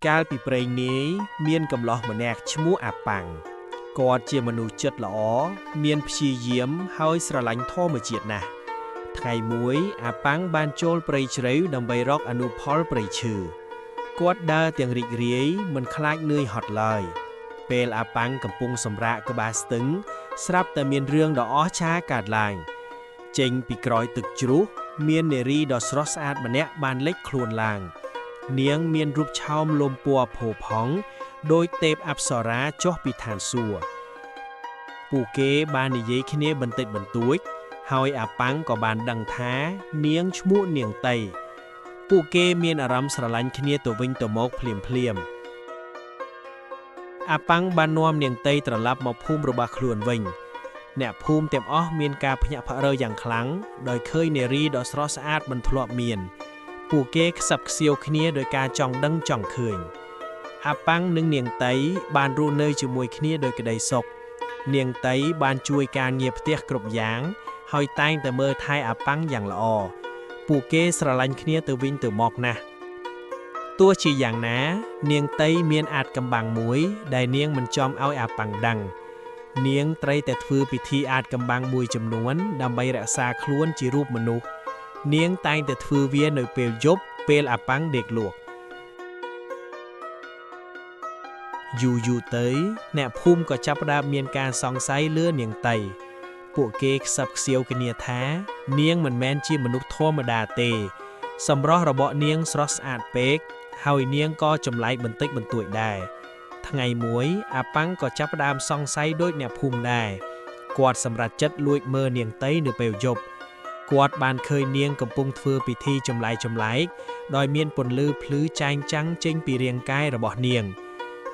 កាលពីព្រេងនាយមានកំឡោះម្នាក់ឈ្មោះអាប៉ាំងគាត់ជាមនុស្សចិត្តល្អមានព្យាយាមហើយស្រឡាញ់ធម្មជាតិណាស់ថ្ងៃមួយអាប៉ាំងបានចូលព្រៃជ្រៅដើម្បីរកអនុផលព្រៃឈើគាត់ដើរទាំងរីករាយមិនខ្លាចនឿយហត់ឡើយពេលអាប៉ាំងកំពុងសម្រាកក្បាលស្ទឹងស្រាប់តែមានរឿងដ៏អស្ចារ្យកើតឡើងចេញពីក្រោយទឹកជ្រោះមាននារីដ៏ស្រស់ស្អាតម្នាក់បានលេចខ្លួនឡើងនាងមានរូបឆោមលំពណ៌ផូរផង់ដោយទេពអប្សរាចុះពីឋានសួគ៌ពួកគេបាននិយាយគ្នាបន្តិចបន្តួចហើយអាប៉ាំងក៏បានដឹងថានាងឈ្មោះនាងតៃពួកគេមានអារម្មណ៍ស្រឡាញ់គ្នាទៅវិញទៅមកភ្លាមអាប៉ាំងបាននាំនាងតៃត្រឡប់មកភូមិរបស់ខ្លួនវិញអ្នកភូមិទាំងអស់មានការភ្ញាក់ផ្អើលយ៉ាងខ្លាំងដោយឃើញនារីដ៏ស្រស់ស្អាតមិនធ្លាប់មានពួកគេខ្សឹបខ្សៀវគ្នាដោយការចង់ដឹងចង់ឃើញអាប៉ាំងនិងនាងតៃបានរស់នៅជាមួយគ្នាដោយក្តីសុខនាងតៃបានជួយការងារផ្ទះគ្រប់យ៉ាងហើយតែងតែមើលថែអាប៉ាំងយ៉ាងល្អពួកគេស្រឡាញ់គ្នាទៅវិញទៅមកណាស់ទោះជាយ៉ាងណានាងតៃមានអាថ៌កំបាំងមួយដែលនាងមិនចង់ឲ្យអាប៉ាំងដឹងនាងត្រូវតែធ្វើពិធីអាថ៌កំបាំងមួយចំនួនដើម្បីរក្សាខ្លួនជារូបមនុស្សនាងតែងតែធ្វើវានៅពេលយប់ពេលអាប៉ាំងដេកលក់យូរទៅអ្នកភូមិក៏ចាប់ផ្ដើមមានការសង្ស័យលើនាងតៃពួកគេខ្សឹបខ្សៀវគ្នាថានាងមិនមែនជាមនុស្សធម្មតាទេសម្រស់របស់នាងស្រស់ស្អាតពេកហើយនាងក៏ចម្លែកបន្តិចបន្តួចដែរថ្ងៃមួយអាប៉ាំងក៏ចាប់ផ្ដើមសង្ស័យដូចអ្នកភូមិដែរគាត់សម្រេចចិត្តលួចមើលនាងតៃនៅពេលយប់គាត់បានឃើញនាងកំពុងធ្វើពិធីចម្លែកដោយមានពន្លឺភ្លឺចែងចាំងចេញពីរាងកាយរបស់នាង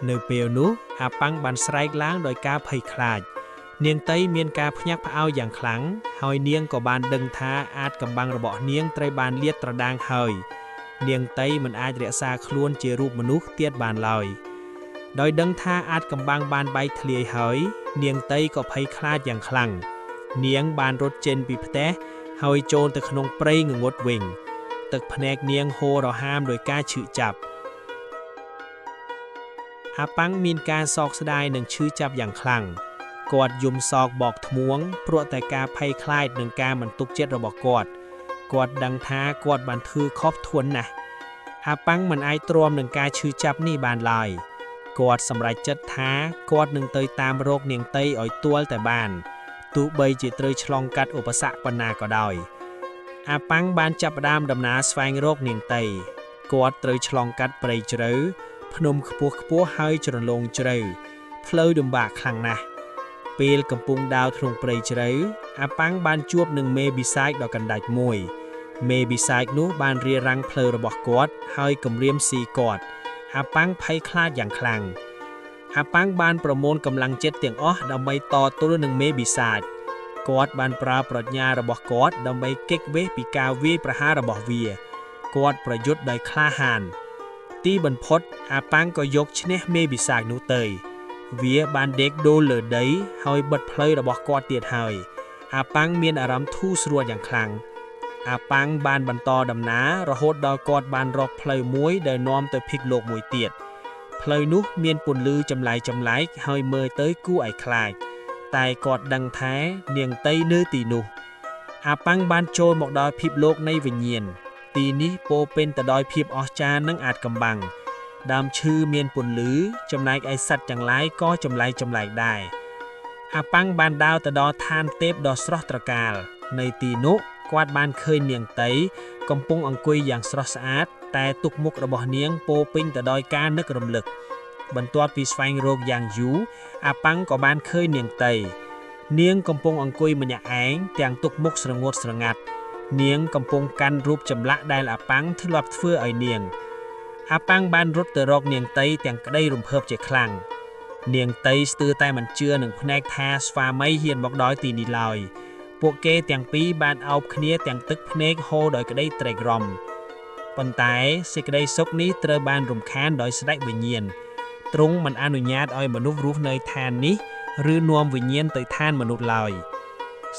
នៅពេលនោះអាប៉ាំងបានស្រែកឡើងដោយការភ័យខ្លាចនាងតៃមានការភ្ញាក់ផ្អើលយ៉ាងខ្លាំងហើយនាងក៏បានដឹងថាអាថ៌កំបាំងរបស់នាងត្រូវបានលាតត្រដាងហើយនាងតៃមិនអាចរក្សាខ្លួនជារូបមនុស្សទៀតបានឡើយដោយដឹងថាអាថ៌កំបាំងបានបែកធ្លាយហើយនាងតៃក៏ភ័យខ្លាចយ៉ាងខ្លាំងនាងបានរត់ចេញពីផ្ទះហើយចូលទៅក្នុងព្រៃងងឹតវិញទឹកភ្នែកនាងហូររហាមដោយការឈឺចាប់អាប៉ាំងមានការសោកស្ដាយនិងឈឺចាប់យ៉ាងខ្លាំងគាត់យំសោកបោកធ្មួងព្រោះតែការភ័យខ្លាចនឹងការមិនទុកចិត្តរបស់គាត់ដឹងថាគាត់បានធ្វើខុសធ្ងន់ណាស់អាប៉ាំងមិនអាចទ្រាំនឹងការឈឺចាប់នេះបានឡើយគាត់សម្រេចចិត្តថាគាត់នឹងទៅតាមរកនាងតៃឲ្យទាល់តែបានទោះបីជាត្រូវឆ្លងកាត់ឧបសគ្គប៉ុណ្ណាក៏ដោយអាប៉ាំងបានចាប់ផ្ដើមដំណើរស្វែងរកនាងតៃគាត់ត្រូវឆ្លងកាត់ព្រៃជ្រៅភ្នំខ្ពស់ហើយជ្រលងជ្រៅផ្លូវលំបាកខ្លាំងណាស់ពេលកំពុងដើរក្នុងព្រៃជ្រៅអាប៉ាំងបានជួបនឹងមេបិសាចដ៏កណ្ដាច់មួយមេបិសាចនោះបានរារាំងផ្លូវរបស់គាត់ហើយគំរាមស៊ីគាត់អាប៉ាំងភ័យខ្លាចយ៉ាងខ្លាំងអាប៉ាំងបានប្រមូលកម្លាំងចិត្តទាំងអស់ដើម្បីតទល់នឹងមេបិសាចគាត់បានប្រើប្រាជ្ញារបស់គាត់ដើម្បីគេចវេសពីការវាយប្រហាររបស់វាគាត់ប្រយុទ្ធដោយក្លាហានទីបំផុតអាប៉ាំងក៏យកឈ្នះមេបិសាចនោះទៅវាបានដេកដូរលើដីហើយបិទផ្លូវរបស់គាត់ទៀតហើយអាប៉ាំងមានអារម្មណ៍ធូរស្រួលយ៉ាងខ្លាំងអាប៉ាំងបានបន្តដំណើររហូតដល់គាត់បានរកផ្លូវមួយដែលនាំទៅភពលោកមួយទៀតផ្លូវនោះមានពន្លឺចម្លែកហើយមើលទៅគួរឲ្យខ្លាចតែគាត់ដឹងថានាងតៃនៅទីនោះអាប៉ាំងបានចូលមកដល់ភពលោកនៃវិញ្ញាណទីនេះពោរពេញទៅដោយភាពអស្ចារ្យនិងអាថ៌កំបាំងដើមឈើមានពន្លឺចំណែកឯសត្វទាំងឡាយក៏ចម្លែកដែរអាប៉ាំងបានដើរទៅដល់ឋានទេពដ៏ស្រស់ត្រកាលនៅទីនោះគាត់បានឃើញនាងតៃកំពុងអង្គុយយ៉ាងស្រស់ស្អាតតែទុកមុខរបស់នាងពោរពេញទៅដោយការនឹករំលឹកបន្ទាប់ពីស្វែងរកយ៉ាងយូរអាប៉ាំងក៏បានឃើញនាងតៃនាងកំពុងអង្គុយម្នាក់ឯងទាំងទុកមុខស្រងត់ស្រងាត់នាងកំពុងកាន់រូបចម្លាក់ដែលអាប៉ាំងធ្លាប់ធ្វើឲ្យនាងអាប៉ាំងបានរត់ទៅរកនាងតៃទាំងក្តីរំភើបជាខ្លាំងនាងតៃស្ទើរតែមិនជឿនឹងភ្នែកថាស្វាមីហ៊ានមកដល់ទីនេះឡើយពួកគេទាំងពីរបានអោបគ្នាទាំងទឹកភ្នែកហូរដោយក្តីត្រេកអរប៉ុន្តែសេចក្តីសុខនេះត្រូវបានរំខានដោយស្ដេចវិញ្ញាណទ្រង់មិនអនុញ្ញាតឲ្យមនុស្សរស់នៅឋាននេះឬនាំវិញ្ញាណទៅឋានមនុស្សឡើយ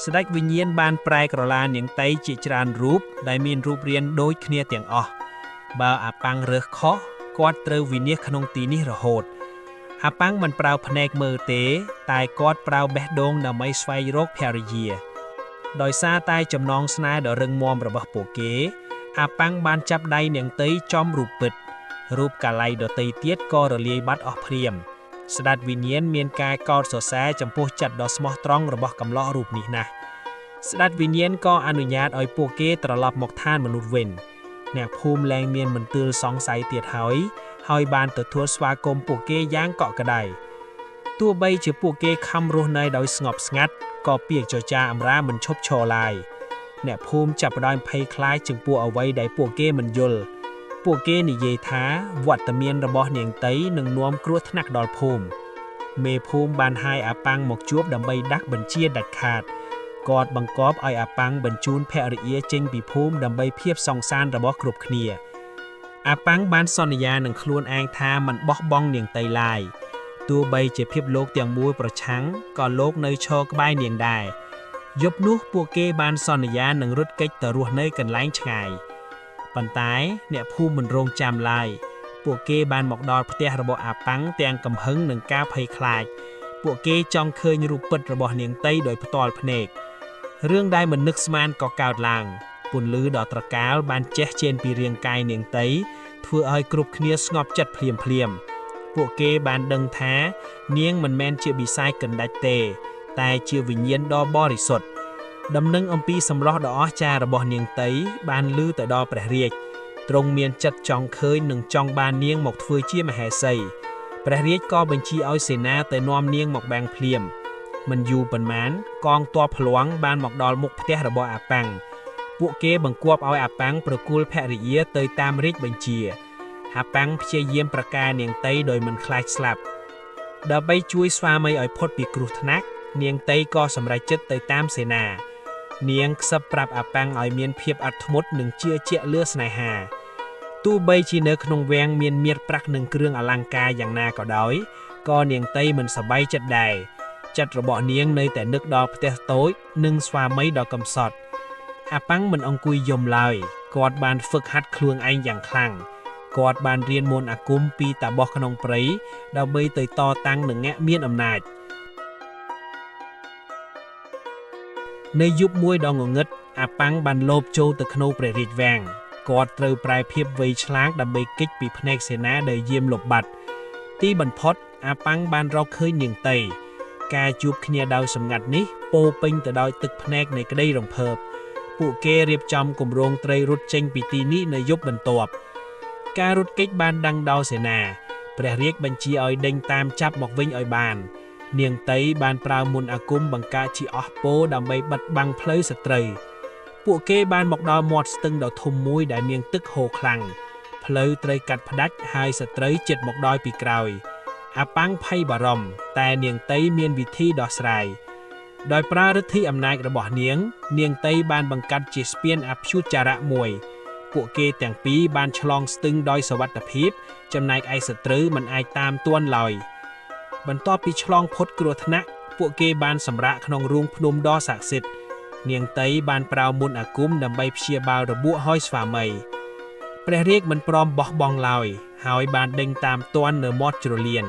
ស្ដេចវិញ្ញាណបានប្រែក្រឡានាងតៃជាច្រើនរូបដែលមានរូបរាងដូចគ្នាទាំងអស់បើអាប៉ាំងរើសខុស គាត់ត្រូវវិនិច្ឆ័យក្នុងទីនេះរហូតអាប៉ាំងមិនប្រើភ្នែកមើលទេតែគាត់ប្រើបេះដូងដើម្បីស្វែងរកភរិយាដោយសារតែចំណងស្នេហ៍ដ៏រឹងមាំរបស់ពួកគេអាប៉ាំងបានចាប់ដៃនាងតីចំរូបពិតរូបកាឡៃដតីទៀតក៏រលាយបាត់អស់ព្រាមស្ដេចវិញ្ញាណមានការកោតសរសើរចំពោះចិត្តដ៏ស្មោះត្រង់របស់កំឡោះរូបនេះណាស់ស្ដេចវិញ្ញាណក៏អនុញ្ញាតឲ្យពួកគេត្រឡប់មកឋានមនុស្សវិញអ្នកភូមិលែងមានមន្ទិលសង្ស័យទៀតហើយបានទទួលស្វាគមន៍ពួកគេយ៉ាងកក់ក្ដៅទោះបីជាពួកគេខំរស់នៅដោយស្ងប់ស្ងាត់ក៏ពាក្យចចាអម្រាមិនឈប់ឈរឡើយអ្នកភូមិចាប់ផ្ដើមភ័យខ្លាចចំពោះអ្វីដែលពួកគេមិនយល់ពួកគេនិយាយថាវត្តមានរបស់នាងតីនឹងនាំគ្រោះថ្នាក់ដល់ភូមិមេភូមិបានហៅអាប៉ាំងមកជួបដើម្បីដាក់បញ្ជាដាច់ខាតគាត់បង្គាប់ឲ្យអាប៉ាំងបញ្ជូនភរិយាចេញពីភូមិដើម្បីភាពសង្សានរបស់គ្រប់គ្នាអាប៉ាំងបានសន្យានឹងខ្លួនឯងថាមិនបោះបង់នាងតីឡើយទោះបីជាភាពលោកទាំងមូលប្រឆាំងក៏លោកនៅឈរក្បែរនាងដែរយប់នោះពួកគេបានសន្យានឹងរត់គេចទៅរស់នៅកន្លែងឆ្ងាយប៉ុន្តែអ្នកភូមិមិនរងចាំឡើយពួកគេបានមកដល់ផ្ទះរបស់អាប៉ាំងទាំងកំហឹងនិងការភ័យខ្លាចពួកគេចង់ឃើញរូបពិតរបស់នាងតីដោយផ្ទាល់ភ្នែករឿងដែលមិននឹកស្មានក៏កើតឡើងពន្លឺដ៏ត្រកាលបានជះចេញពីរាងកាយនាងតីធ្វើឲ្យគ្រប់គ្នាស្ងប់ចិត្តភ្លាមពួកគេបានដឹងថានាងមិនមែនជាបិសាចកណ្ដាច់ទេតែជាវិញ្ញាណដ៏បរិសុទ្ធដំណឹងអំពីសម្រស់ដ៏អស្ចារ្យរបស់នាងតីបានឮទៅដល់ព្រះរាជទ្រង់មានចិត្តចង់ឃើញនិងចង់បាននាងមកធ្វើជាមហេសីព្រះរាជក៏បញ្ជាឲ្យសេនាទៅនាំនាងមកបាំងភ្លាមមិនយូរប៉ុន្មានកងទ័ពភ្លួងបានមកដល់មុខផ្ទះរបស់អាប៉ាំងពួកគេបង្គាប់ឲ្យអាប៉ាំងប្រគល់ភរិយាទៅតាមរាជបញ្ជាអាប៉ាំងព្យាយាមប្រការនាងតីដោយមិនខ្លាចស្លាប់ដើម្បីជួយស្វាមីឲ្យផុតពីគ្រោះថ្នាក់នាងតីក៏សម្រេចចិត្តទៅតាមសេនានាងខ្សឹបប្រាប់អាប៉ាំងឲ្យមានភាពអត់ធ្មត់និងជឿជាក់លើស្នេហាទោះបីជានៅក្នុងវាំងមានមាសប្រាក់និងគ្រឿងអលង្ការយ៉ាងណាក៏ដោយក៏នាងតីមិនសប្បាយចិត្តដែរចិត្តរបស់នាងនៅតែនឹកដល់ផ្ទះតូចនិងស្វាមីដ៏កំសត់អាប៉ាំងមិនអង្គុយយំឡើយគាត់បានហ្វឹកហាត់ខ្លួនឯងយ៉ាងខ្លាំងគាត់បានរៀនមន្តអាគមពីតាបោះក្នុងព្រៃដើម្បីទៅតតាំងនឹងអ្នកមានអំណាចនៅយប់មួយដ៏ងងឹតអាប៉ាំងបានលបចូលទៅក្នុងព្រះរាជវាំងគាត់ត្រូវប្រែភាពវៃឆ្លាតដើម្បីគេចពីភ្នែកសេនាដែលយាមលុបបាត់ទីបំផុតអាប៉ាំងបានរកឃើញនាងតីការជួបគ្នាដោយសម្ងាត់នេះពោពេញទៅដោយទឹកភ្នែកនៃក្តីរំភើបពួកគេរៀបចំគម្រោងត្រីរត់ចេញពីទីនេះនៅយប់បន្ទាប់ការរត់គេចបានដឹងដល់សេនាព្រះរាជបញ្ជាឲ្យដេញតាមចាប់មកវិញឲ្យបាននាងតីបានប្រើមន្តអាគមបង្កើតជាអស់ពោដើម្បីបិទបាំងផ្លូវសត្រូវពួកគេបានមកដល់មាត់ស្ទឹងដ៏ធំមួយដែលមានទឹកហូរខ្លាំងផ្លូវត្រូវកាត់ផ្ដាច់ហើយសត្រូវជិតមកដល់ពីក្រោយអាប៉ាំងភ័យបារម្ភតែនាងតីមានវិធីដោះស្រាយដោយប្រើឫទ្ធិអំណាចរបស់នាងតីបានបង្កាត់ជាស្ពានអព្យុចារៈមួយពួកគេទាំងពីរបានឆ្លងស្ទឹងដោយសុវត្ថិភាពចំណែកឯសត្រូវមិនអាចតាមទាន់ឡើយបន្ទាប់ពីឆ្លងផុតគ្រោះថ្នាក់ពួកគេបានសម្រាកក្នុងរូងភ្នំដ៏ស័ក្តិសិទ្ធិនាងតីបានប្រើមន្តអាគមដើម្បីព្យាបាលរបួសឲ្យស្វាមីព្រះរាជមិនព្រមបោះបង់ឡើយហើយបានដេញតាមទាន់នៅមាត់ជ្រលៀន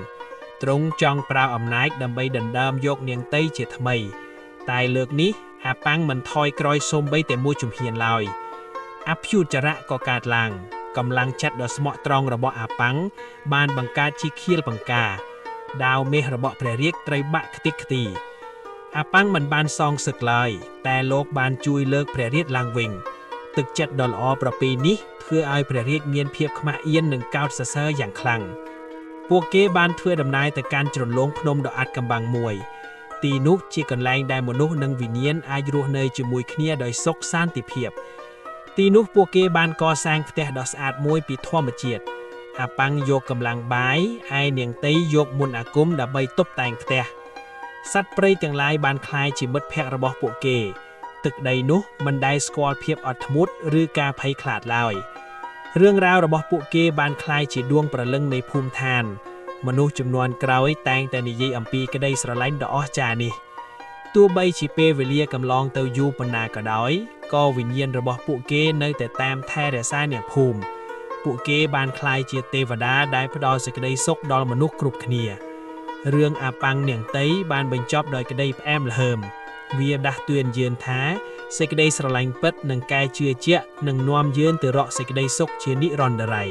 ទ្រង់ចង់ប្រើអំណាចដើម្បីដណ្ដើមយកនាងតីជាថ្មីតែលើកនេះអាប៉ាំងមិនថយក្រោយសូម្បីតែមួយជំហានឡើយអព្យុចារៈក៏កើតឡើងកម្លាំងចិត្តដ៏ស្មោះត្រង់របស់អាប៉ាំងបានបង្កើតជាខៀលបង្ការដាវមាសរបស់ព្រះរាជត្រូវបាក់ខ្ទេចខ្ទីអាប៉ាំងមិនបានសងសឹកឡើយតែលោកបានជួយលើកព្រះរាជឡើងវិញទឹកចិត្តដ៏ល្អប្រពៃនេះធ្វើឲ្យព្រះរាជមានភាពខ្មាស់អៀននិងកោតសរសើរយ៉ាងខ្លាំងពួកគេបានធ្វើដំណើរទៅកាន់ជ្រលងភ្នំដ៏អាថ៌កំបាំងមួយទីនោះជាកន្លែងដែលមនុស្សនិងវិញ្ញាណអាចរស់នៅជាមួយគ្នាដោយសុខសន្តិភាពទីនោះពួកគេបានកសាងផ្ទះដ៏ស្អាតមួយពីធម្មជាតិអាប៉ាំងយកកម្លាំងបាយឯនាងតីយកមន្តអាគមដើម្បីតុបតែងផ្ទះសត្វព្រៃទាំងឡាយបានក្លាយជាមិត្តភក្តិរបស់ពួកគេទឹកដីនោះមិនដែលស្គាល់ភាពអត់ធ្មត់ឬការភ័យខ្លាចឡើយរឿងរ៉ាវរបស់ពួកគេបានក្លាយជាដួងព្រលឹងនៃភូមិឋានមនុស្សចំនួនក្រោយតែងតែនិយាយអំពីក្តីស្រឡាញ់ដ៏អស្ចារ្យនេះទោះបីជាពេលវេលាកន្លងទៅយូរប៉ុណ្ណាក៏ដោយក៏វិញ្ញាណរបស់ពួកគេនៅតែតាមថែរក្សាអ្នកភូមិ ពួកគេបានคล้ายជាទេវតាដែលផ្ដល់សេចក្តីសុខដល់មនុស្សគ្រប់គ្នារឿងអាប៉ាំងនាងតីបានបញ្ចប់ដោយក្តីផ្អែមល្ហើមវាដាស់តឿនយើងថាសេចក្តីស្រឡាញ់ពិតនិងការជឿជាក់នឹងនាំយើងទៅរកសេចក្តីសុខជានិរន្តរ័យ